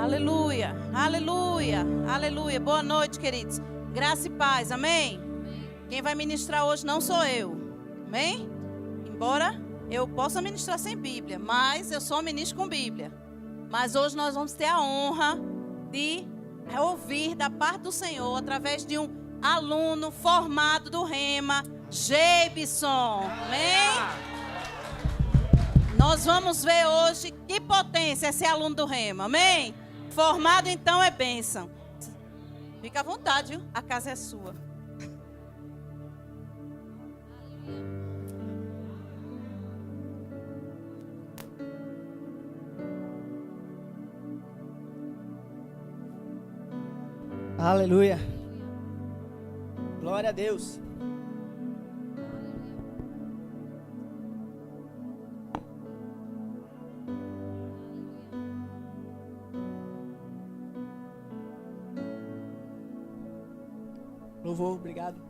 Aleluia, aleluia, aleluia. Boa noite, queridos. Graça e paz, amém? Quem vai ministrar hoje não sou eu, amém? Embora eu possa ministrar sem Bíblia, mas eu só ministro com Bíblia. Mas hoje nós vamos ter a honra de ouvir da parte do Senhor, através de um aluno formado do Rema, Geibson, amém? Nós vamos ver hoje que potência é esse aluno do Rema, amém? Formado então é bênção. Fica à vontade, viu? A casa é sua. Aleluia. Glória a Deus. Louvor, obrigado.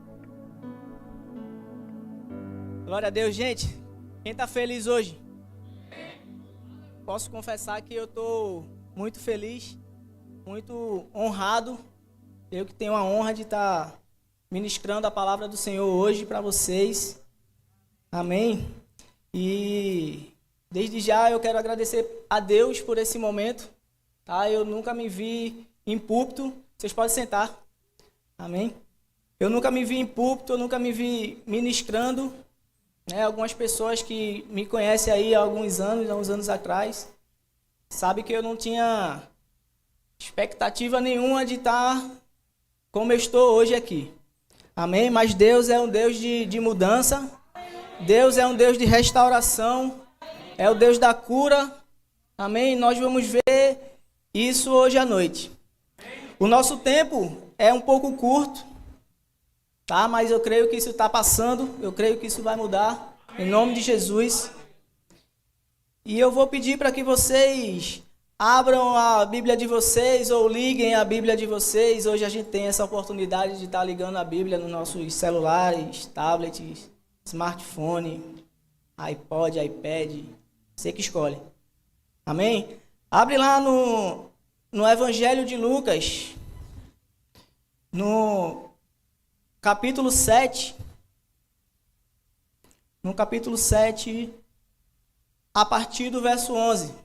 Glória a Deus, gente. Quem está feliz hoje? Posso confessar que eu estou muito feliz, muito honrado. Eu que tenho a honra de estar ministrando a palavra do Senhor hoje para vocês. Amém? E desde já eu quero agradecer a Deus por esse momento. Tá? Eu nunca me vi em púlpito. Vocês podem sentar. Amém? Eu nunca me vi em púlpito, eu nunca me vi ministrando. Né? Algumas pessoas que me conhecem aí há alguns anos atrás, sabem que eu não tinha expectativa nenhuma de estar como eu estou hoje aqui. Amém? Mas Deus é um Deus de mudança. Deus é um Deus de restauração. É o Deus da cura. Amém? Nós vamos ver isso hoje à noite. O nosso tempo é um pouco curto, tá? Mas eu creio que isso está passando. Eu creio que isso vai mudar. Em nome de Jesus. E eu vou pedir para que vocês abram a Bíblia de vocês ou liguem a Bíblia de vocês. Hoje a gente tem essa oportunidade de estar ligando a Bíblia nos nossos celulares, tablets, smartphone, iPod, iPad. Você que escolhe. Amém? Abre lá no Evangelho de Lucas, no capítulo 7. No capítulo 7, a partir do verso 11.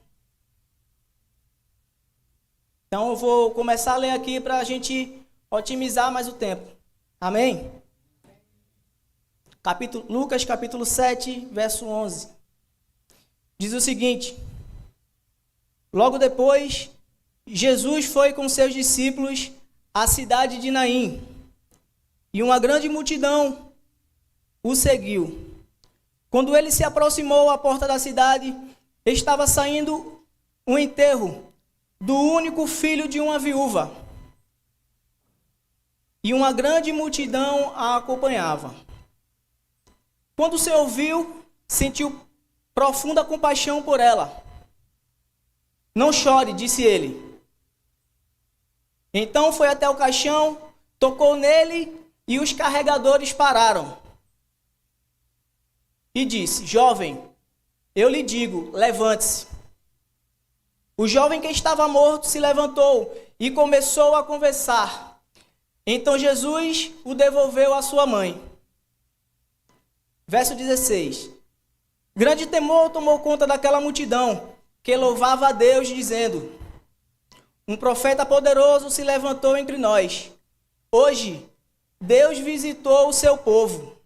Então eu vou começar a ler aqui para a gente otimizar mais o tempo. Amém? Lucas capítulo 7, verso 11. Diz o seguinte: logo depois, Jesus foi com seus discípulos à cidade de Naim, e uma grande multidão o seguiu. Quando ele se aproximou à porta da cidade, estava saindo um enterro do único filho de uma viúva, e uma grande multidão a acompanhava. Quando o Senhor viu, sentiu profunda compaixão por ela. Não chore, disse ele. Então foi até o caixão, tocou nele, e os carregadores pararam. E disse: jovem, eu lhe digo, levante-se. O jovem que estava morto se levantou e começou a conversar. Então Jesus o devolveu à sua mãe. Verso 16. Grande temor tomou conta daquela multidão, que louvava a Deus, dizendo: um profeta poderoso se levantou entre nós. Hoje, Deus visitou o seu povo.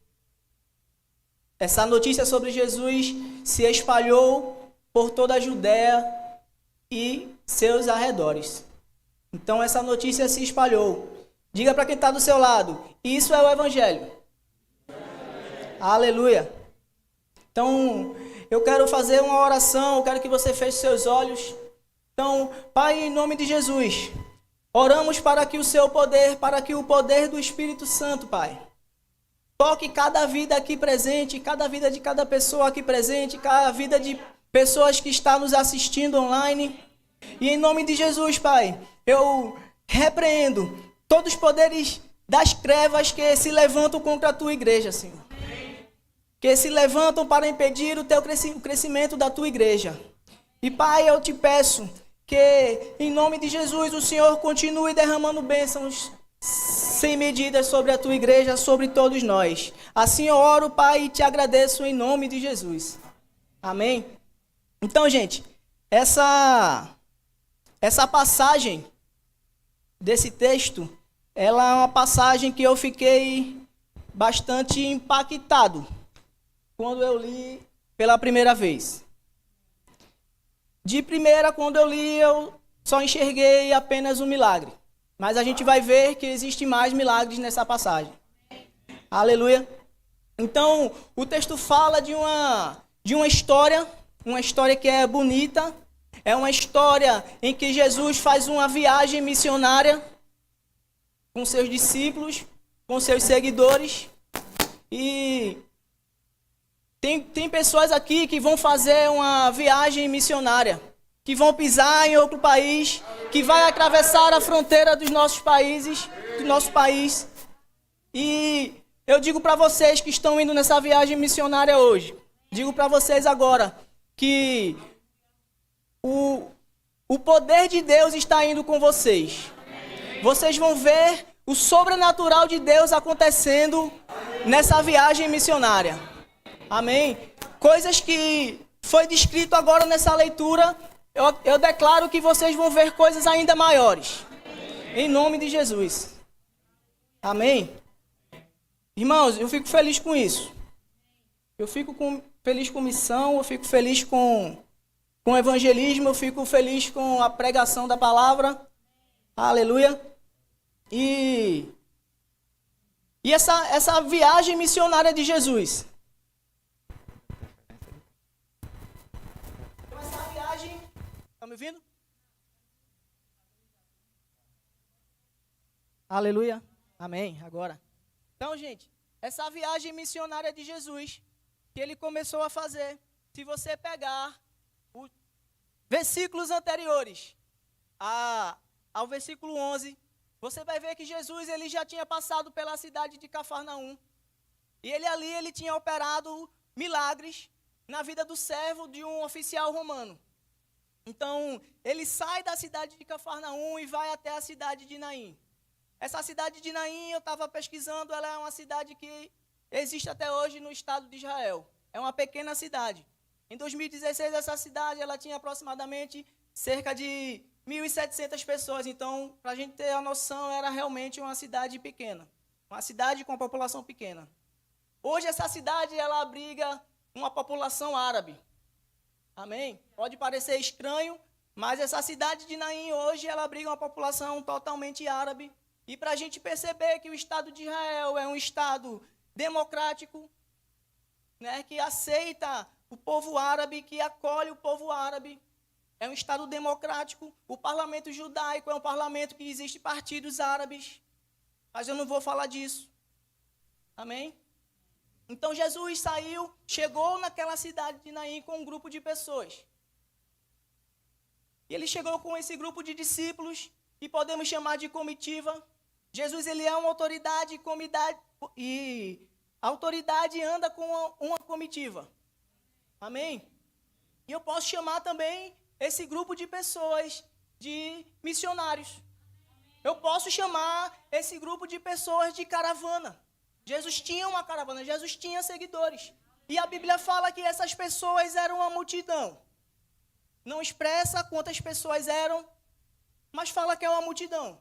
Essa notícia sobre Jesus se espalhou por toda a Judéia e seus arredores. Então essa notícia se espalhou. Diga para quem está do seu lado: isso é o Evangelho. Aleluia. Então eu quero fazer uma oração. Eu quero que você feche seus olhos. Então, Pai, em nome de Jesus, oramos para que o seu poder, para que o poder do Espírito Santo, Pai, toque cada vida aqui presente, cada vida de cada pessoa aqui presente, cada vida de pessoas que estão nos assistindo online. E em nome de Jesus, Pai, eu repreendo todos os poderes das trevas que se levantam contra a tua igreja, Senhor. Que se levantam para impedir o crescimento da tua igreja. E, Pai, eu te peço Que em nome de Jesus o Senhor continue derramando bênçãos sem medidas sobre a tua igreja, sobre todos nós. Assim eu oro, Pai, e te agradeço em nome de Jesus. Amém? Então, gente, essa passagem desse texto, ela é uma passagem que eu fiquei bastante impactado quando eu li pela primeira vez. De primeira, quando eu li, eu só enxerguei apenas um milagre. Mas a gente vai ver que existem mais milagres nessa passagem. Aleluia. Então, o texto fala de uma história que é bonita. É uma história em que Jesus faz uma viagem missionária com seus discípulos, com seus seguidores. E tem pessoas aqui que vão fazer uma viagem missionária, que vão pisar em outro país, que vai atravessar a fronteira dos nossos países, do nosso país. E eu digo para vocês que estão indo nessa viagem missionária hoje, digo para vocês agora que o poder de Deus está indo com vocês. Vocês vão ver o sobrenatural de Deus acontecendo nessa viagem missionária. Amém? Coisas que foi descrito agora nessa leitura, eu declaro que vocês vão ver coisas ainda maiores. Em nome de Jesus. Amém? Irmãos, eu fico feliz com isso. Eu fico feliz com missão, eu fico feliz com evangelismo, eu fico feliz com a pregação da palavra. Aleluia. E essa viagem missionária de Jesus. Essa viagem... Está me ouvindo? Aleluia. Amém. Agora. Então, gente, essa viagem missionária de Jesus, que ele começou a fazer, se você pegar os versículos anteriores ao versículo 11, você vai ver que Jesus ele já tinha passado pela cidade de Cafarnaum. E ele tinha operado milagres na vida do servo de um oficial romano. Então, ele sai da cidade de Cafarnaum e vai até a cidade de Naim. Essa cidade de Naim, eu estava pesquisando, ela é uma cidade que existe até hoje no estado de Israel. É uma pequena cidade. Em 2016, essa cidade ela tinha aproximadamente cerca de 1.700 pessoas. Então, para a gente ter a noção, era realmente uma cidade pequena. Uma cidade com uma população pequena. Hoje, essa cidade ela abriga uma população árabe. Amém? Pode parecer estranho, mas essa cidade de Naim hoje ela abriga uma população totalmente árabe. E para a gente perceber que o Estado de Israel é um Estado democrático, né, que aceita o povo árabe, que acolhe o povo árabe, é um Estado democrático. O parlamento judaico é um parlamento que existe partidos árabes, mas eu não vou falar disso. Amém? Então Jesus saiu, chegou naquela cidade de Naim com um grupo de pessoas. E ele chegou com esse grupo de discípulos, que podemos chamar de comitiva. Jesus ele é uma autoridade e a autoridade anda com uma comitiva. Amém? E eu posso chamar também esse grupo de pessoas de missionários. Eu posso chamar esse grupo de pessoas de caravana. Jesus tinha uma caravana, Jesus tinha seguidores. E a Bíblia fala que essas pessoas eram uma multidão. Não expressa quantas pessoas eram, mas fala que é uma multidão.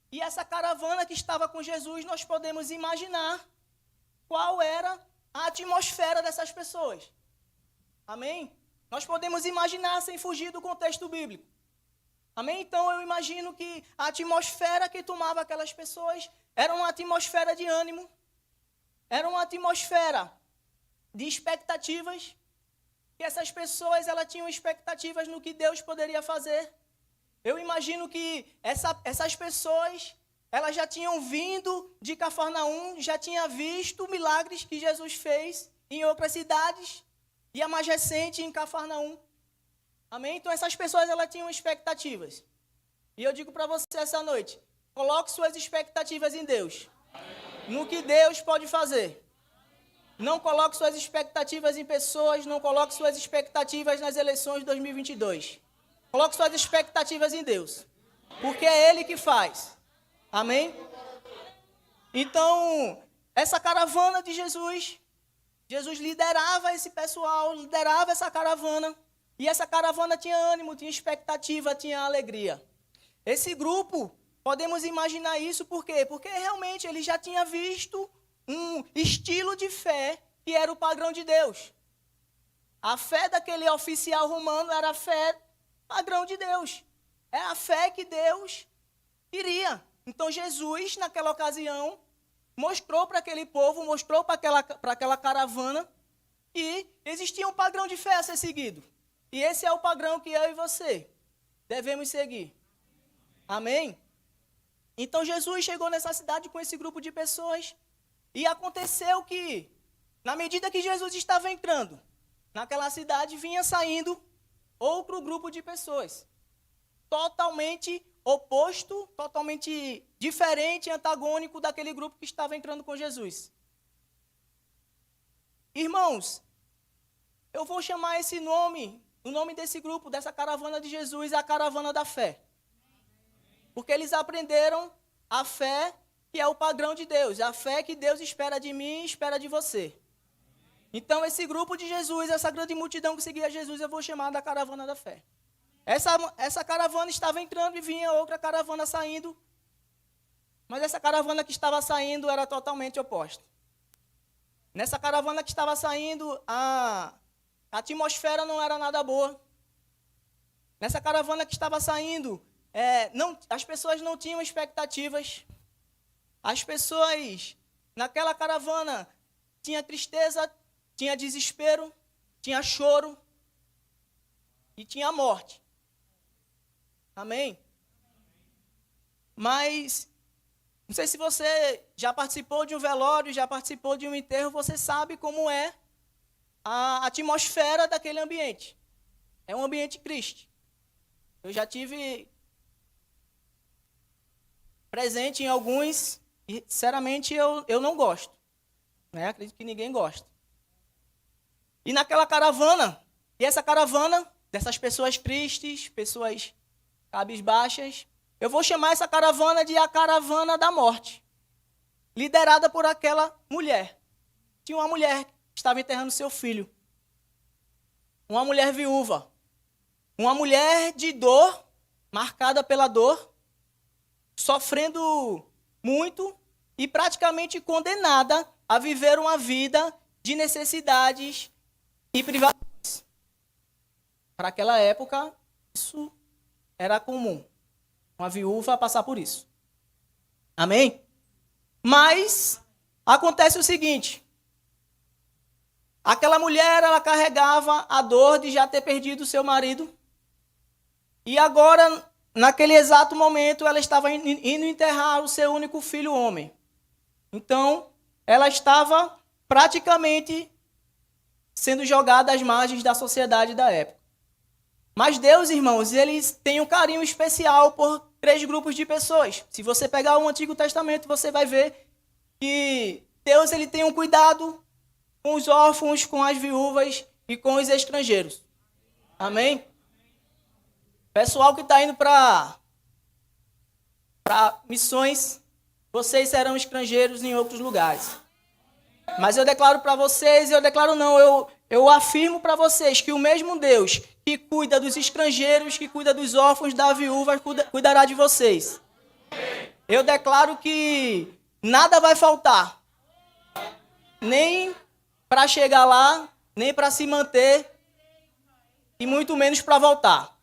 E essa caravana que estava com Jesus, nós podemos imaginar qual era a atmosfera dessas pessoas. Amém? Nós podemos imaginar sem fugir do contexto bíblico. Amém? Então eu imagino que a atmosfera que tomava aquelas pessoas era uma atmosfera de ânimo, era uma atmosfera de expectativas, que essas pessoas elas tinham expectativas no que Deus poderia fazer. Eu imagino que essas pessoas, elas já tinham vindo de Cafarnaum, já tinham visto milagres que Jesus fez em outras cidades, e a mais recente em Cafarnaum. Amém? Então essas pessoas elas tinham expectativas. E eu digo para você essa noite, coloque suas expectativas em Deus. No que Deus pode fazer. Não coloque suas expectativas em pessoas, não coloque suas expectativas nas eleições de 2022. Coloque suas expectativas em Deus. Porque é Ele que faz. Amém? Então, essa caravana de Jesus, Jesus liderava esse pessoal, liderava essa caravana. E essa caravana tinha ânimo, tinha expectativa, tinha alegria. Esse grupo, podemos imaginar isso por quê? Porque realmente ele já tinha visto um estilo de fé que era o padrão de Deus. A fé daquele oficial romano era a fé padrão de Deus. É a fé que Deus queria. Então Jesus, naquela ocasião, mostrou para aquele povo, mostrou para aquela caravana que existia um padrão de fé a ser seguido. E esse é o padrão que eu e você devemos seguir. Amém? Então Jesus chegou nessa cidade com esse grupo de pessoas e aconteceu que, na medida que Jesus estava entrando naquela cidade, vinha saindo outro grupo de pessoas, totalmente oposto, totalmente diferente, antagônico daquele grupo que estava entrando com Jesus. Irmãos, eu vou chamar esse nome, o nome desse grupo, dessa caravana de Jesus, a caravana da fé. Porque eles aprenderam a fé que é o padrão de Deus, a fé que Deus espera de mim e espera de você. Então, esse grupo de Jesus, essa grande multidão que seguia Jesus, eu vou chamar da caravana da fé. Essa caravana estava entrando e vinha outra caravana saindo. Mas essa caravana que estava saindo era totalmente oposta. Nessa caravana que estava saindo, a atmosfera não era nada boa. Nessa caravana que estava saindo, as pessoas não tinham expectativas. As pessoas, naquela caravana, tinha tristeza, tinha desespero, tinha choro e tinha morte. Amém? Mas, não sei se você já participou de um velório, já participou de um enterro, você sabe como é a atmosfera daquele ambiente. É um ambiente triste. Eu já tive presente em alguns e, sinceramente, eu não gosto. Né? Acredito que ninguém gosta. E naquela caravana, e essa caravana dessas pessoas tristes, pessoas cabisbaixas, eu vou chamar essa caravana de a caravana da morte, liderada por aquela mulher. Tinha uma mulher que estava enterrando seu filho, uma mulher viúva, uma mulher de dor, marcada pela dor, sofrendo muito e praticamente condenada a viver uma vida de necessidades e privações. Para aquela época, isso era comum. Uma viúva passar por isso. Amém? Mas acontece o seguinte. Aquela mulher, ela carregava a dor de já ter perdido seu marido. E agora, naquele exato momento, ela estava indo enterrar o seu único filho homem. Então, ela estava praticamente sendo jogada às margens da sociedade da época. Mas Deus, irmãos, ele tem um carinho especial por 3 grupos de pessoas. Se você pegar o Antigo Testamento, você vai ver que Deus ele tem um cuidado com os órfãos, com as viúvas e com os estrangeiros. Amém? Pessoal que está indo para missões, vocês serão estrangeiros em outros lugares. Mas eu declaro para vocês, eu afirmo para vocês que o mesmo Deus que cuida dos estrangeiros, que cuida dos órfãos, da viúva, cuidará de vocês. Eu declaro que nada vai faltar. Nem para chegar lá, nem para se manter, e muito menos para voltar.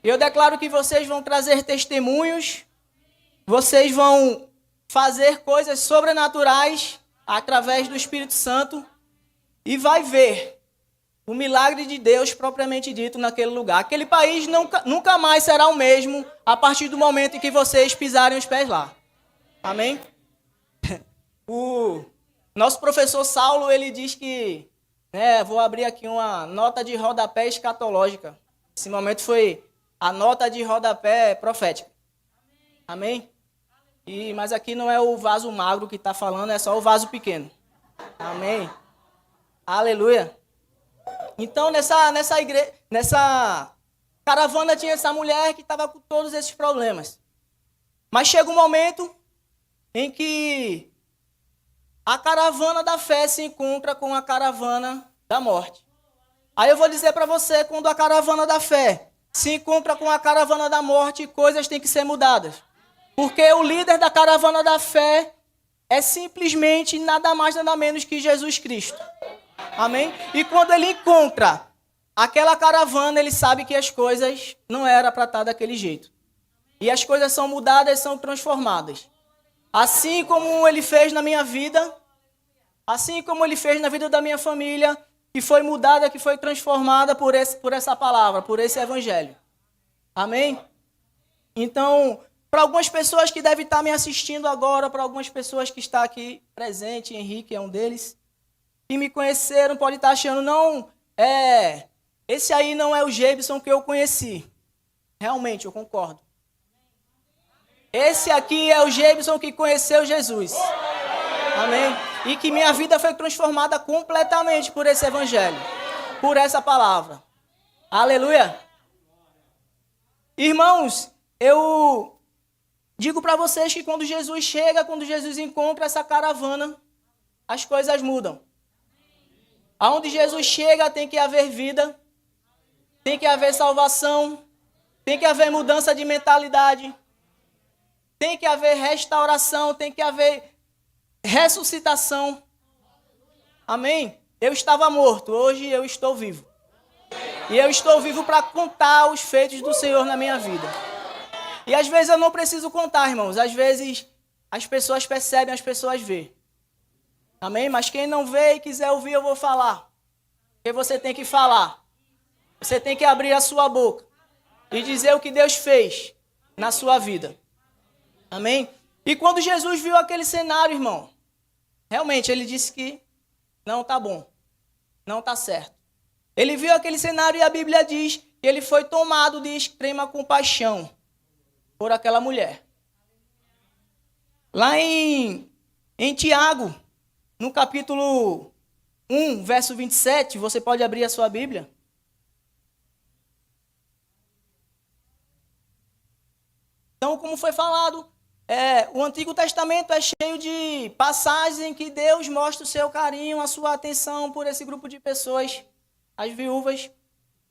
Eu declaro que vocês vão trazer testemunhos, vocês vão fazer coisas sobrenaturais através do Espírito Santo e vai ver o milagre de Deus propriamente dito naquele lugar. Aquele país nunca mais será o mesmo a partir do momento em que vocês pisarem os pés lá. Amém? O nosso professor Saulo, ele diz que, vou abrir aqui uma nota de rodapé escatológica. Esse momento foi a nota de rodapé profética. Amém? Mas aqui não é o vaso magro que está falando, é só o vaso pequeno. Amém? Aleluia. Então, nessa caravana tinha essa mulher que estava com todos esses problemas. Mas chega um momento em que a caravana da fé se encontra com a caravana da morte. Aí eu vou dizer para você, quando a caravana da fé se encontra com a caravana da morte, coisas têm que ser mudadas. Porque o líder da caravana da fé é simplesmente nada mais, nada menos que Jesus Cristo. Amém? E quando ele encontra aquela caravana, ele sabe que as coisas não eram para estar daquele jeito. E as coisas são mudadas, são transformadas. Assim como ele fez na minha vida, assim como ele fez na vida da minha família, que foi mudada, que foi transformada por essa palavra, por esse evangelho. Amém? Então, para algumas pessoas que devem estar me assistindo agora, para algumas pessoas que estão aqui presente, Henrique é um deles, que me conheceram, pode estar achando, não, esse aí não é o Jebson que eu conheci. Realmente, eu concordo. Esse aqui é o Jebson que conheceu Jesus. Amém? E que minha vida foi transformada completamente por esse evangelho, por essa palavra. Aleluia! Irmãos, eu digo para vocês que quando Jesus chega, quando Jesus encontra essa caravana, as coisas mudam. Aonde Jesus chega tem que haver vida, tem que haver salvação, tem que haver mudança de mentalidade, tem que haver restauração, tem que haver ressuscitação. Amém? Eu estava morto, hoje eu estou vivo. E eu estou vivo para contar os feitos do Senhor na minha vida. E às vezes eu não preciso contar, irmãos. Às vezes as pessoas percebem, as pessoas veem. Amém? Mas quem não vê e quiser ouvir, eu vou falar. Porque você tem que falar. Você tem que abrir a sua boca e dizer o que Deus fez na sua vida. Amém? E quando Jesus viu aquele cenário, irmão, realmente ele disse que não está bom, não está certo. Ele viu aquele cenário e a Bíblia diz que ele foi tomado de extrema compaixão por aquela mulher. Lá em Tiago, no capítulo 1, verso 27, você pode abrir a sua Bíblia. Então, como foi falado, o Antigo Testamento é cheio de passagens em que Deus mostra o seu carinho, a sua atenção por esse grupo de pessoas, as viúvas.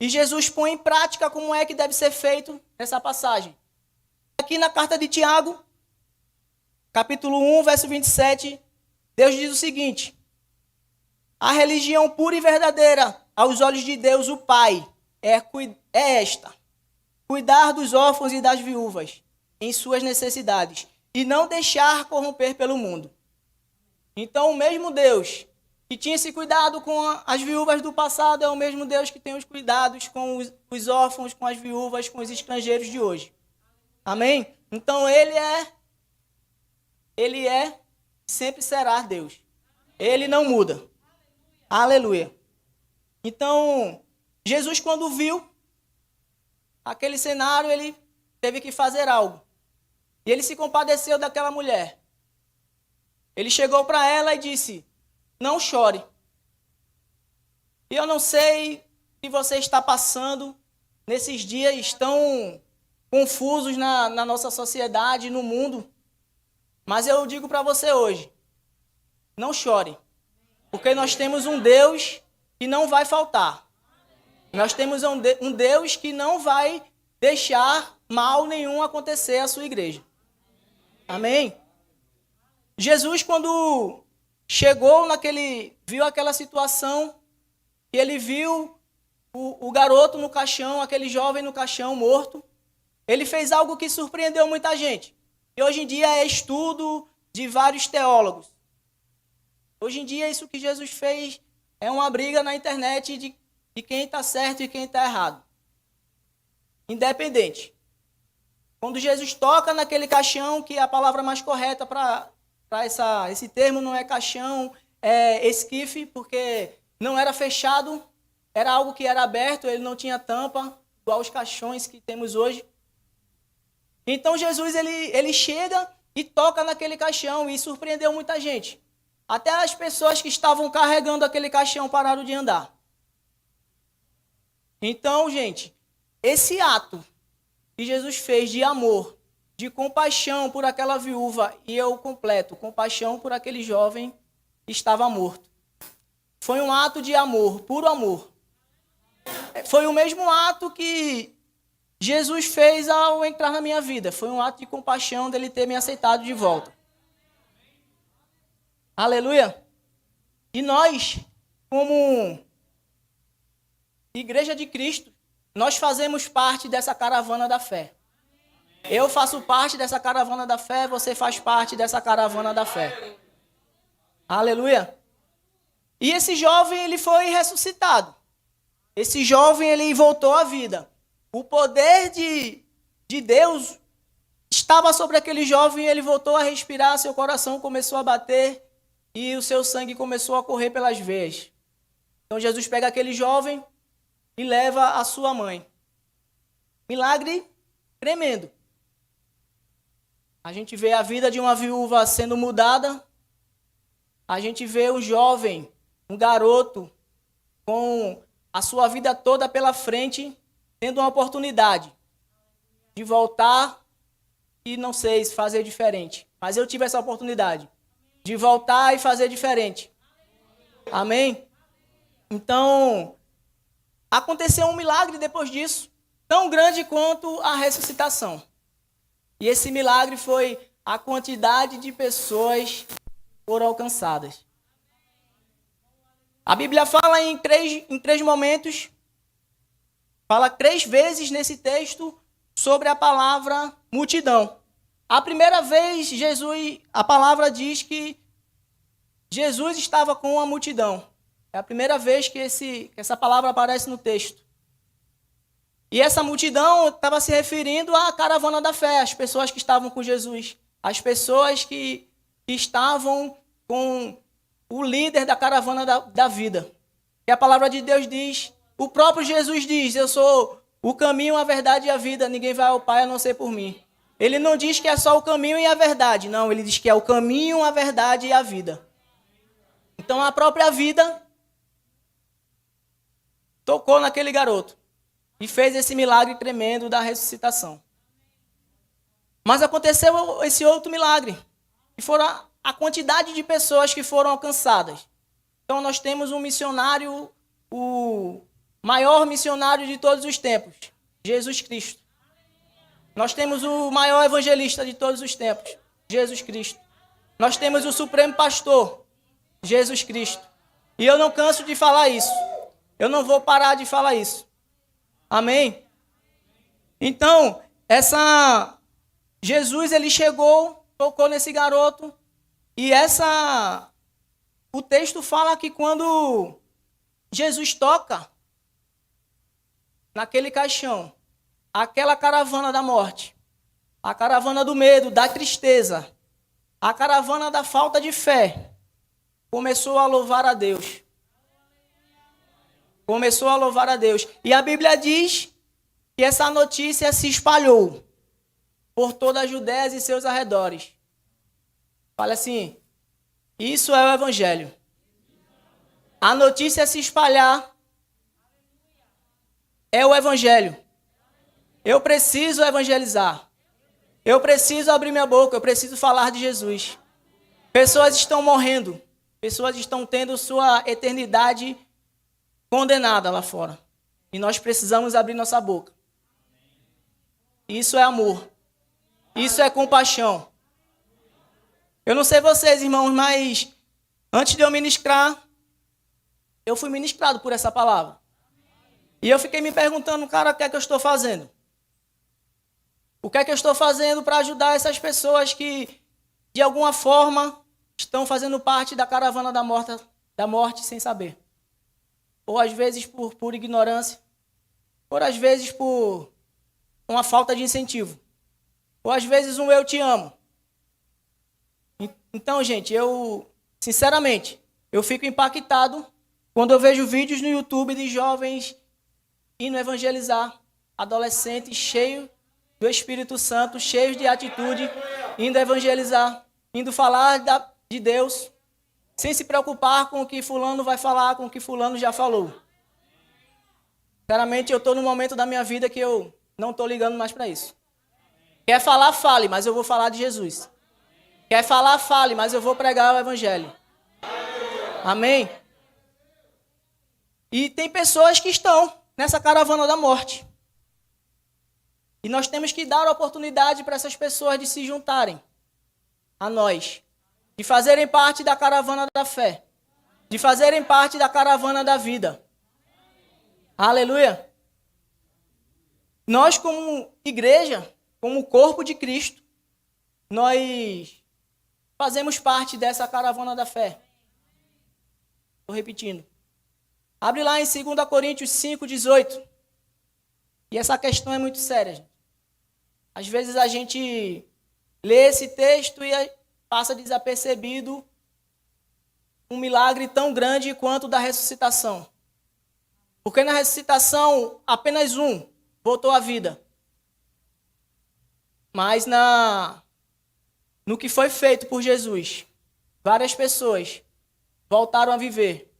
E Jesus põe em prática como é que deve ser feito essa passagem. Aqui na carta de Tiago, capítulo 1, verso 27, Deus diz o seguinte: a religião pura e verdadeira aos olhos de Deus, o Pai, é esta: cuidar dos órfãos e das viúvas em suas necessidades e não deixar corromper pelo mundo. Então, o mesmo Deus que tinha esse cuidado com as viúvas do passado é o mesmo Deus que tem os cuidados com os órfãos, com as viúvas, com os estrangeiros de hoje. Amém? Então, Ele é, sempre será Deus. Ele não muda. Aleluia. Então, Jesus, quando viu aquele cenário, ele teve que fazer algo. E ele se compadeceu daquela mulher. Ele chegou para ela e disse: não chore. E eu não sei o que você está passando nesses dias tão confusos na nossa sociedade, no mundo. Mas eu digo para você hoje: não chore. Porque nós temos um Deus que não vai faltar. Nós temos um Deus que não vai deixar mal nenhum acontecer à sua igreja. Amém? Jesus, quando chegou viu aquela situação, e ele viu o garoto no caixão, aquele jovem no caixão morto, ele fez algo que surpreendeu muita gente. E hoje em dia é estudo de vários teólogos. Hoje em dia isso que Jesus fez é uma briga na internet de quem está certo e quem está errado. Independente. Quando Jesus toca naquele caixão, que é a palavra mais correta para esse termo não é caixão, é esquife, porque não era fechado, era algo que era aberto, ele não tinha tampa, igual os caixões que temos hoje. Então Jesus ele chega e toca naquele caixão e surpreendeu muita gente. Até as pessoas que estavam carregando aquele caixão pararam de andar. Então, gente, esse ato que Jesus fez de amor, de compaixão por aquela viúva, e eu completo, compaixão por aquele jovem que estava morto. Foi um ato de amor, puro amor. Foi o mesmo ato que Jesus fez ao entrar na minha vida. Foi um ato de compaixão dele ter me aceitado de volta. Aleluia. E nós, como Igreja de Cristo, nós fazemos parte dessa caravana da fé. Eu faço parte dessa caravana da fé, você faz parte dessa caravana da fé. Aleluia. E esse jovem, ele foi ressuscitado. Esse jovem, ele voltou à vida. O poder de Deus estava sobre aquele jovem, ele voltou a respirar, seu coração começou a bater e o seu sangue começou a correr pelas veias. Então Jesus pega aquele jovem e leva a sua mãe. Milagre tremendo. A gente vê a vida de uma viúva sendo mudada. A gente vê um jovem, um garoto, com a sua vida toda pela frente, tendo uma oportunidade de voltar e não sei fazer diferente. Mas eu tive essa oportunidade de voltar e fazer diferente. Amém? Então, aconteceu um milagre depois disso, tão grande quanto a ressuscitação. E esse milagre foi a quantidade de pessoas que foram alcançadas. A Bíblia fala em três momentos, fala 3 vezes nesse texto sobre a palavra multidão. A primeira vez, a palavra diz que Jesus estava com a multidão. É a primeira vez que essa palavra aparece no texto. E essa multidão estava se referindo à caravana da fé, as pessoas que estavam com Jesus, as pessoas que estavam com o líder da caravana da vida. E a palavra de Deus diz, o próprio Jesus diz, eu sou o caminho, a verdade e a vida, ninguém vai ao Pai a não ser por mim. Ele não diz que é só o caminho e a verdade, não, ele diz que é o caminho, a verdade e a vida. Então a própria vida tocou naquele garoto e fez esse milagre tremendo da ressuscitação. Mas aconteceu esse outro milagre, que foram a quantidade de pessoas que foram alcançadas. Então nós temos um missionário, o maior missionário de todos os tempos, Jesus Cristo. Nós temos o maior evangelista de todos os tempos, Jesus Cristo. Nós temos o supremo pastor, Jesus Cristo. E eu não canso de falar isso. Eu não vou parar de falar isso. Amém? Então, Jesus, ele chegou, tocou nesse garoto, e o texto fala que quando Jesus toca naquele caixão, aquela caravana da morte, a caravana do medo, da tristeza, a caravana da falta de fé, começou a louvar a Deus. Começou a louvar a Deus. E a Bíblia diz que essa notícia se espalhou por toda a Judéia e seus arredores. Fala assim, isso é o Evangelho. A notícia se espalhar é o Evangelho. Eu preciso evangelizar. Eu preciso abrir minha boca, eu preciso falar de Jesus. Pessoas estão morrendo. Pessoas estão tendo sua eternidade condenada lá fora. E nós precisamos abrir nossa boca. Isso é amor. Isso é compaixão. Eu não sei vocês, irmãos, mas antes de eu ministrar, eu fui ministrado por essa palavra. E eu fiquei me perguntando, cara, o que é que eu estou fazendo? O que é que eu estou fazendo para ajudar essas pessoas que, de alguma forma, estão fazendo parte da caravana da morte sem saber? Ou às vezes por ignorância, ou às vezes por uma falta de incentivo, ou às vezes um eu te amo. Então, gente, sinceramente, eu fico impactado quando eu vejo vídeos no YouTube de jovens indo evangelizar, adolescentes cheios do Espírito Santo, cheios de atitude, indo evangelizar, indo falar de Deus, sem se preocupar com o que fulano vai falar, com o que fulano já falou. Sinceramente, eu estou num momento da minha vida que eu não estou ligando mais para isso. Quer falar, fale, mas eu vou falar de Jesus. Quer falar, fale, mas eu vou pregar o evangelho. Amém? E tem pessoas que estão nessa caravana da morte. E nós temos que dar a oportunidade para essas pessoas de se juntarem a nós. De fazerem parte da caravana da fé. De fazerem parte da caravana da vida. Aleluia! Nós, como igreja, como corpo de Cristo, nós fazemos parte dessa caravana da fé. Estou repetindo. Abre lá em 2 Coríntios 5:18. E essa questão é muito séria, gente. Às vezes a gente lê esse texto e passa desapercebido um milagre tão grande quanto o da ressuscitação. Porque na ressuscitação, apenas um voltou à vida. Mas no que foi feito por Jesus, várias pessoas voltaram a viver.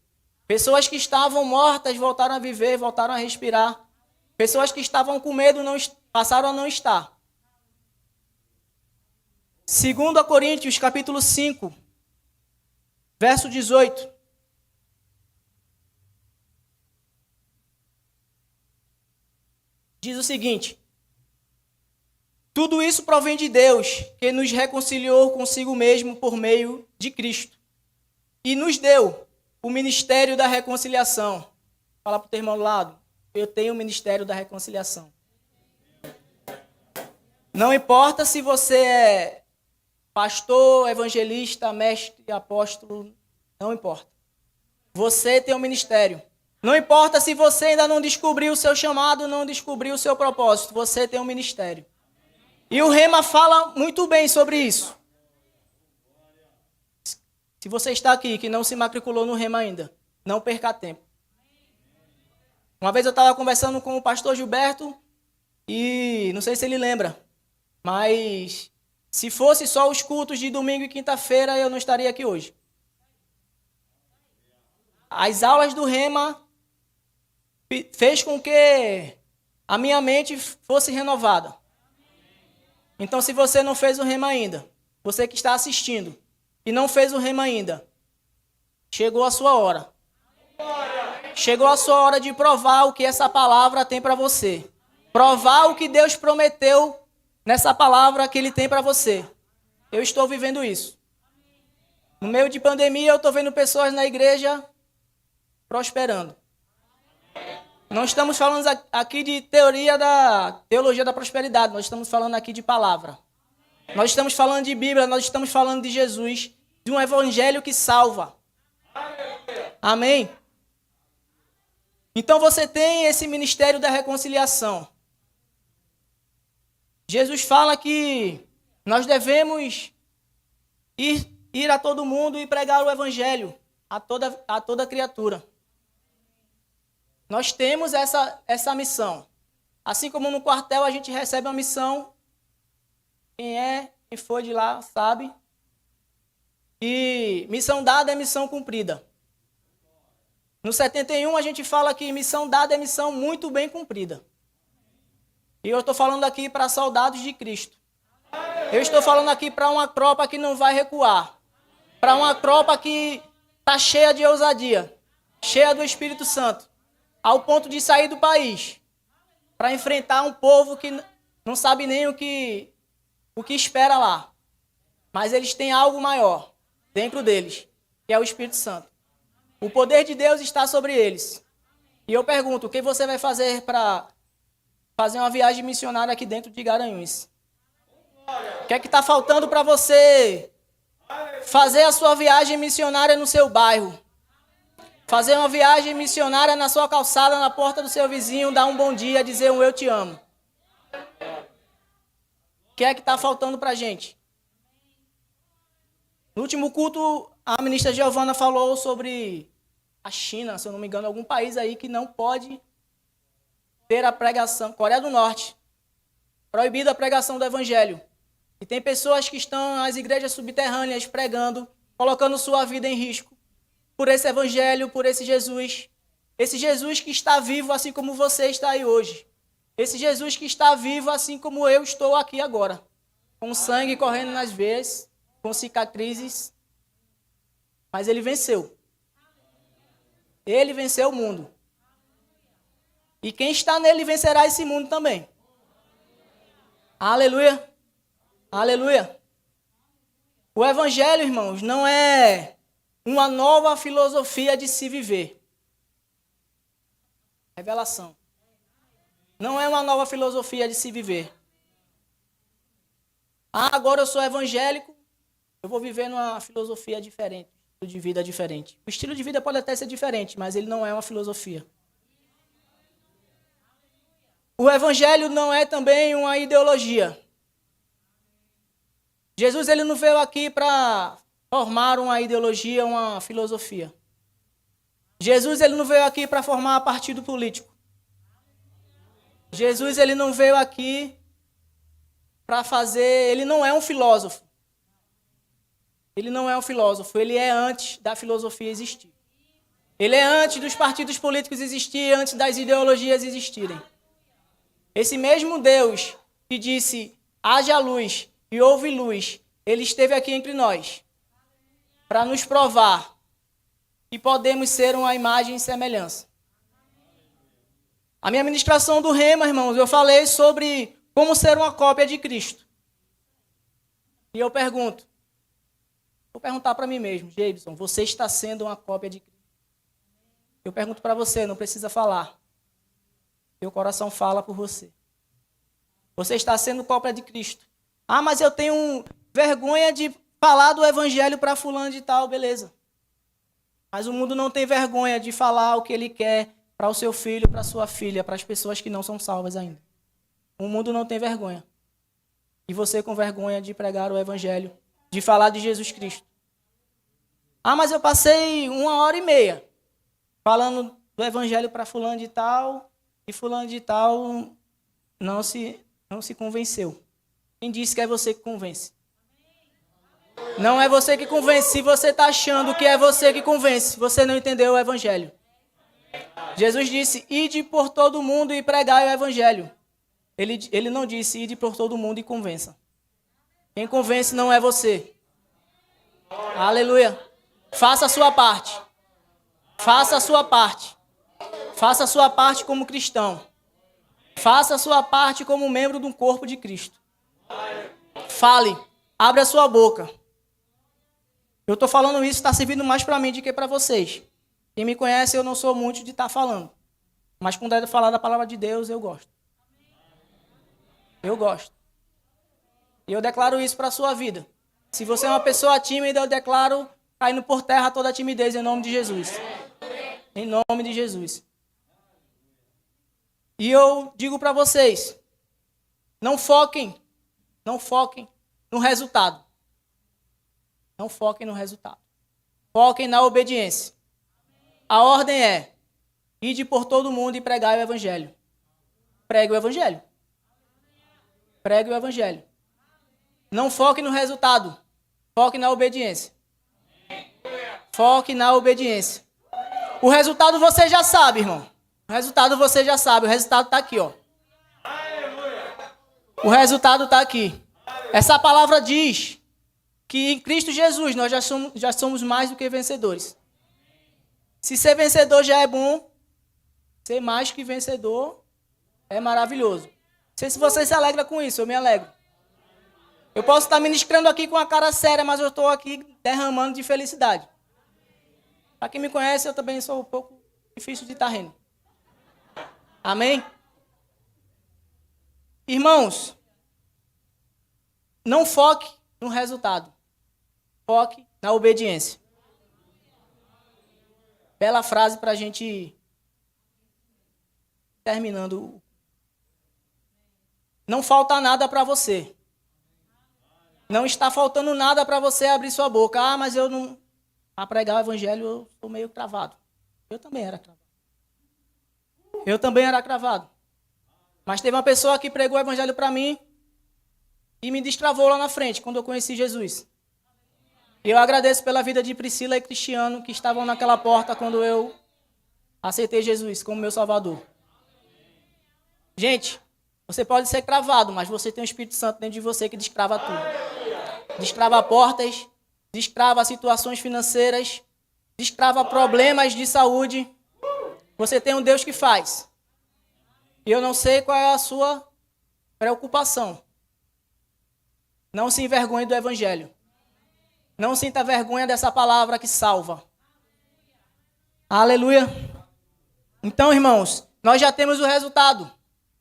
Pessoas que estavam mortas voltaram a viver, voltaram a respirar. Pessoas que estavam com medo passaram a não estar. 2 Coríntios, capítulo 5, verso 18. Diz o seguinte: tudo isso provém de Deus, que nos reconciliou consigo mesmo por meio de Cristo. E nos deu o ministério da reconciliação. Fala para o teu irmão do lado. Eu tenho o ministério da reconciliação. Não importa se você é pastor, evangelista, mestre, apóstolo, não importa. Você tem um ministério. Não importa se você ainda não descobriu o seu chamado, não descobriu o seu propósito, você tem um ministério. E o Rema fala muito bem sobre isso. Se você está aqui que não se matriculou no Rema ainda, não perca tempo. Uma vez eu estava conversando com o pastor Gilberto e não sei se ele lembra, mas se fosse só os cultos de domingo e quinta-feira, eu não estaria aqui hoje. As aulas do Rema fez com que a minha mente fosse renovada. Então, se você não fez o Rema ainda, você que está assistindo e não fez o Rema ainda, chegou a sua hora. Chegou a sua hora de provar o que essa palavra tem para você. Provar o que Deus prometeu nessa palavra que Ele tem para você. Eu estou vivendo isso. No meio de pandemia, eu estou vendo pessoas na igreja prosperando. Não estamos falando aqui de teologia da prosperidade. Nós estamos falando aqui de palavra. Nós estamos falando de Bíblia. Nós estamos falando de Jesus. De um evangelho que salva. Amém? Então você tem esse ministério da reconciliação. Jesus fala que nós devemos ir a todo mundo e pregar o evangelho a toda criatura. Nós temos essa missão. Assim como no quartel a gente recebe uma missão, quem foi de lá sabe. E missão dada é missão cumprida. No 71 a gente fala que missão dada é missão muito bem cumprida. E eu estou falando aqui para soldados de Cristo. Eu estou falando aqui para uma tropa que não vai recuar. Para uma tropa que está cheia de ousadia, cheia do Espírito Santo, ao ponto de sair do país, para enfrentar um povo que não sabe nem o que espera lá. Mas eles têm algo maior dentro deles, que é o Espírito Santo. O poder de Deus está sobre eles. E eu pergunto, o que você vai fazer para fazer uma viagem missionária aqui dentro de Garanhuns? O que é que está faltando para você fazer a sua viagem missionária no seu bairro? Fazer uma viagem missionária na sua calçada, na porta do seu vizinho, dar um bom dia, dizer um eu te amo. O que é que está faltando para a gente? No último culto, a ministra Giovana falou sobre a China, se eu não me engano, algum país aí que não pode ter a pregação. Coreia do Norte. Proibida a pregação do evangelho. E tem pessoas que estão nas igrejas subterrâneas pregando, colocando sua vida em risco por esse evangelho, por esse Jesus. Esse Jesus que está vivo assim como você está aí hoje. Esse Jesus que está vivo assim como eu estou aqui agora. Com sangue correndo nas veias, com cicatrizes. Mas ele venceu. Ele venceu o mundo. E quem está nele vencerá esse mundo também. Aleluia. Aleluia. O evangelho, irmãos, não é uma nova filosofia de se viver. Revelação. Não é uma nova filosofia de se viver. Ah, agora eu sou evangélico, eu vou viver numa filosofia diferente, um estilo de vida diferente. O estilo de vida pode até ser diferente, mas ele não é uma filosofia. O evangelho não é também uma ideologia. Jesus ele não veio aqui para formar uma ideologia, uma filosofia. Jesus ele não veio aqui para formar partido político. Jesus ele não veio aqui para fazer, ele não é um filósofo. Ele não é um filósofo, ele é antes da filosofia existir. Ele é antes dos partidos políticos existirem, antes das ideologias existirem. Esse mesmo Deus que disse, haja luz e houve luz, ele esteve aqui entre nós para nos provar que podemos ser uma imagem e semelhança. A minha ministração do Rema, irmãos, eu falei sobre como ser uma cópia de Cristo. E eu pergunto, vou perguntar para mim mesmo, Jameson, você está sendo uma cópia de Cristo? Eu pergunto para você, não precisa falar. Seu coração fala por você. Você está sendo cópia de Cristo. Ah, mas eu tenho vergonha de falar do evangelho para fulano de tal, beleza. Mas o mundo não tem vergonha de falar o que ele quer para o seu filho, para a sua filha, para as pessoas que não são salvas ainda. O mundo não tem vergonha. E você com vergonha de pregar o evangelho, de falar de Jesus Cristo. Ah, mas eu passei 1h30 falando do evangelho para fulano de tal, e fulano de tal não se convenceu. Quem disse que é você que convence? Não é você que convence. Se você está achando que é você que convence, você não entendeu o evangelho. Jesus disse, ide por todo mundo e pregai o evangelho. Ele não disse, ide por todo mundo e convença. Quem convence não é você. Aleluia. Faça a sua parte. Faça a sua parte. Faça a sua parte como cristão. Faça a sua parte como membro do corpo de Cristo. Fale. Abre a sua boca. Eu estou falando isso, está servindo mais para mim do que para vocês. Quem me conhece, eu não sou muito de estar falando. Mas quando é de falar da palavra de Deus, eu gosto. Eu gosto. E eu declaro isso para a sua vida. Se você é uma pessoa tímida, eu declaro caindo por terra toda a timidez em nome de Jesus. Em nome de Jesus. E eu digo para vocês, não foquem no resultado. Não foquem no resultado. Foquem na obediência. A ordem é, ide por todo mundo e pregai o evangelho. Pregue o evangelho. Pregue o evangelho. Não foque no resultado. Foque na obediência. Foque na obediência. O resultado você já sabe, irmão. O resultado você já sabe. O resultado está aqui, ó. O resultado está aqui. Essa palavra diz que em Cristo Jesus nós já somos mais do que vencedores. Se ser vencedor já é bom, ser mais que vencedor é maravilhoso. Não sei se você se alegra com isso, eu me alegro. Eu posso estar ministrando aqui com a cara séria, mas eu estou aqui derramando de felicidade. Para quem me conhece, eu também sou um pouco difícil de estar rindo. Amém? Irmãos, não foque no resultado. Foque na obediência. Bela frase para a gente ir terminando. Não falta nada para você. Não está faltando nada para você abrir sua boca. Ah, mas eu não... Para pregar o evangelho eu sou meio cravado. Eu também era cravado. Eu também era cravado. Mas teve uma pessoa que pregou o evangelho para mim e me destravou lá na frente, quando eu conheci Jesus. E eu agradeço pela vida de Priscila e Cristiano, que estavam naquela porta quando eu Aceitei Jesus como meu Salvador. Gente, você pode ser cravado, mas você tem o Espírito Santo dentro de você que destrava tudo. Destrava portas, destrava situações financeiras, destrava problemas de saúde. Você tem um Deus que faz. E eu não sei qual é a sua preocupação. Não se envergonhe do Evangelho. Não sinta vergonha dessa palavra que salva. Aleluia. Então, irmãos, nós já temos o resultado.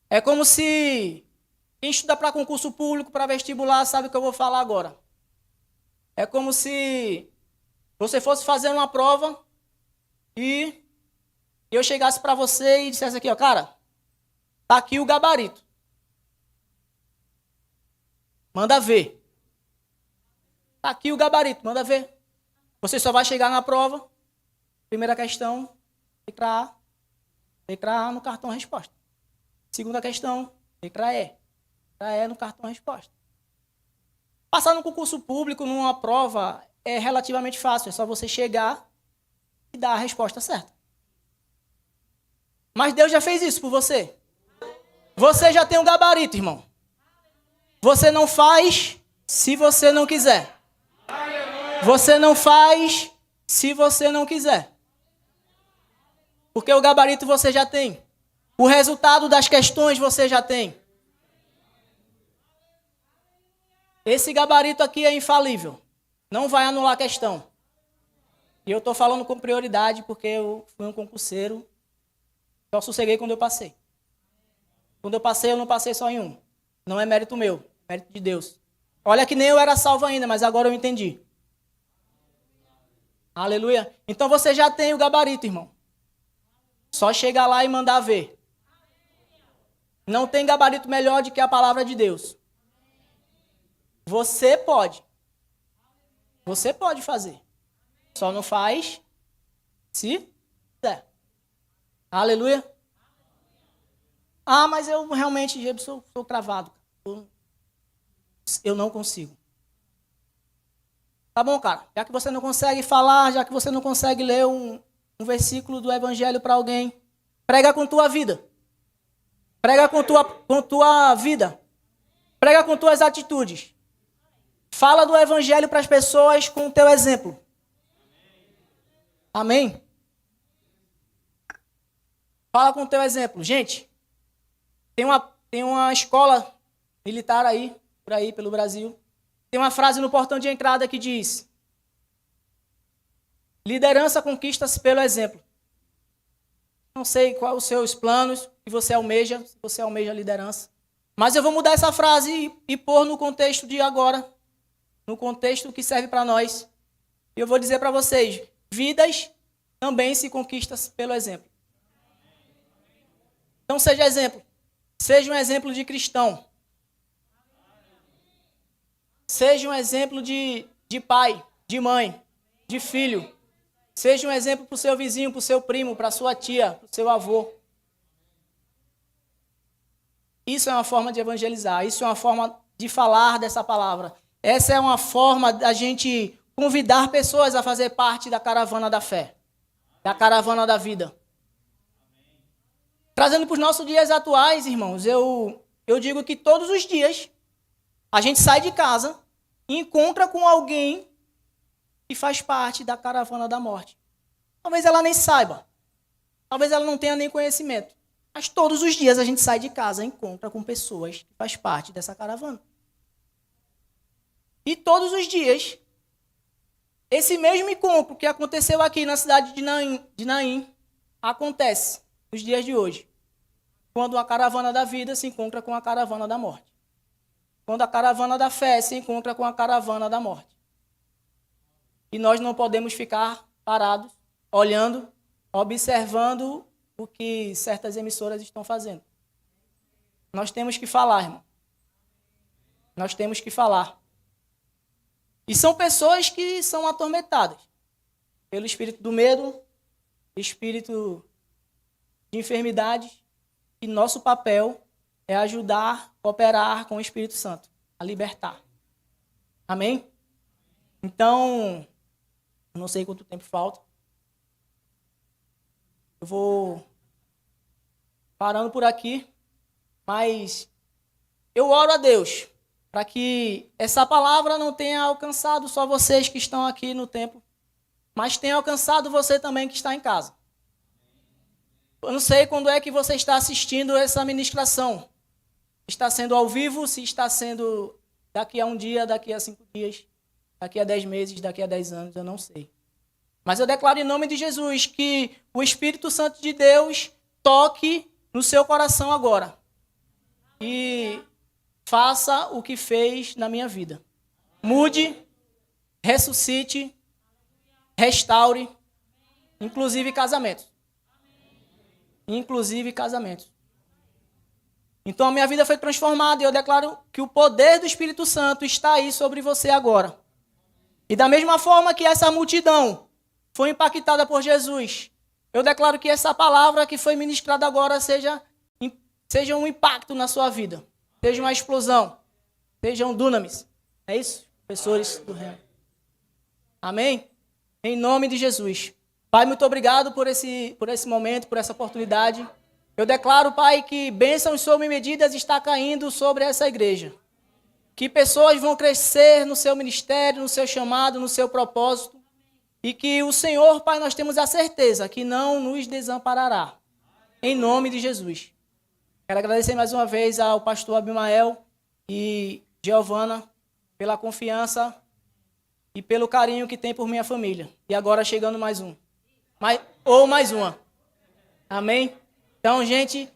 É como se quem estuda para concurso público, para vestibular, sabe o que eu vou falar agora. É como se você fosse fazer uma prova e eu chegasse para você e dissesse aqui, ó, cara, tá aqui o gabarito. Manda ver. Tá aqui o gabarito, manda ver. Você só vai chegar na prova. Primeira questão, letra A. Letra A no cartão resposta. Segunda questão, letra E. Letra E no cartão resposta. Passar no concurso público, numa prova, é relativamente fácil. É só você chegar e dar a resposta certa. Mas Deus já fez isso por você. Você já tem um gabarito, irmão. Você não faz se você não quiser. Você não faz se você não quiser. Porque o gabarito você já tem. O resultado das questões você já tem. Esse gabarito aqui é infalível. Não vai anular a questão. E eu estou falando com prioridade porque eu fui um concurseiro. Só sosseguei quando eu passei. Quando eu passei, eu não passei só em um. Não é mérito meu, é mérito de Deus. Olha que nem eu era salvo ainda, mas agora eu entendi. Aleluia. Então você já tem o gabarito, irmão. Só chegar lá e mandar ver. Não tem gabarito melhor do que a palavra de Deus. Você pode. Você pode fazer. Só não faz se quiser. Aleluia. Ah, mas eu realmente sou cravado. Eu não consigo. Tá bom, cara. Já que você não consegue falar, já que você não consegue ler um versículo do Evangelho para alguém, prega com tua vida. Prega com tua vida. Prega com tuas atitudes. Fala do Evangelho para as pessoas com o teu exemplo. Amém? Fala com o teu exemplo. Gente, tem uma escola militar aí, por aí, pelo Brasil. Tem uma frase no portão de entrada que diz: liderança conquista-se pelo exemplo. Não sei quais os seus planos que você almeja, se você almeja liderança. Mas eu vou mudar essa frase e pôr no contexto de agora, no contexto que serve para nós. E eu vou dizer para vocês, vidas também se conquistam pelo exemplo. Então seja exemplo. Seja um exemplo de cristão. Seja um exemplo de pai, de mãe, de filho. Seja um exemplo para o seu vizinho, para o seu primo, para a sua tia, para o seu avô. Isso é uma forma de evangelizar. Isso é uma forma de falar dessa palavra. Essa é uma forma da gente convidar pessoas a fazer parte da caravana da fé. Da caravana da vida. Trazendo para os nossos dias atuais, irmãos, eu digo que todos os dias a gente sai de casa e encontra com alguém que faz parte da caravana da morte. Talvez ela nem saiba. Talvez ela não tenha nem conhecimento. Mas todos os dias a gente sai de casa e encontra com pessoas que faz parte dessa caravana. E todos os dias, esse mesmo encontro que aconteceu aqui na cidade de Naim acontece nos dias de hoje. Quando a caravana da vida se encontra com a caravana da morte. Quando a caravana da fé se encontra com a caravana da morte. E nós não podemos ficar parados, olhando, observando o que certas emissoras estão fazendo. Nós temos que falar, irmão. Nós temos que falar. E são pessoas que são atormentadas pelo espírito do medo, espírito de enfermidades. E nosso papel é ajudar, cooperar com o Espírito Santo, a libertar. Amém? Então, eu não sei quanto tempo falta. Eu vou parando por aqui, mas eu oro a Deus para que essa palavra não tenha alcançado só vocês que estão aqui no templo, mas tenha alcançado você também que está em casa. Eu não sei quando é que você está assistindo essa ministração. Está sendo ao vivo, se está sendo daqui a um dia, daqui a 5 dias, daqui a 10 meses, daqui a 10 anos, eu não sei. Mas eu declaro em nome de Jesus que o Espírito Santo de Deus toque no seu coração agora. E faça o que fez na minha vida. Mude, ressuscite, restaure, inclusive casamentos. Inclusive casamentos. Então a minha vida foi transformada e eu declaro que o poder do Espírito Santo está aí sobre você agora. E da mesma forma que essa multidão foi impactada por Jesus, eu declaro que essa palavra que foi ministrada agora seja um impacto na sua vida. Seja uma explosão. Seja um dunamis. É isso? Professores do reino. Amém? Em nome de Jesus. Pai, muito obrigado por esse momento, por essa oportunidade. Eu declaro, Pai, que bênçãos sob medidas está caindo sobre essa igreja. Que pessoas vão crescer no seu ministério, no seu chamado, no seu propósito. E que o Senhor, Pai, nós temos a certeza que não nos desamparará. Em nome de Jesus. Quero agradecer mais uma vez ao pastor Abimael e Giovana pela confiança e pelo carinho que tem por minha família. E agora chegando mais um. Mais uma. Amém? Então, gente,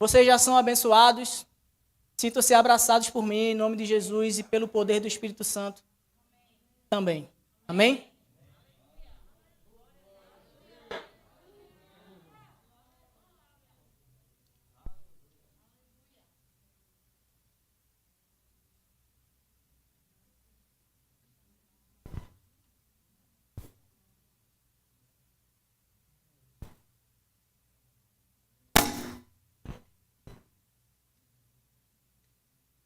vocês já são abençoados. Sintam-se abraçados por mim, em nome de Jesus e pelo poder do Espírito Santo também. Amém?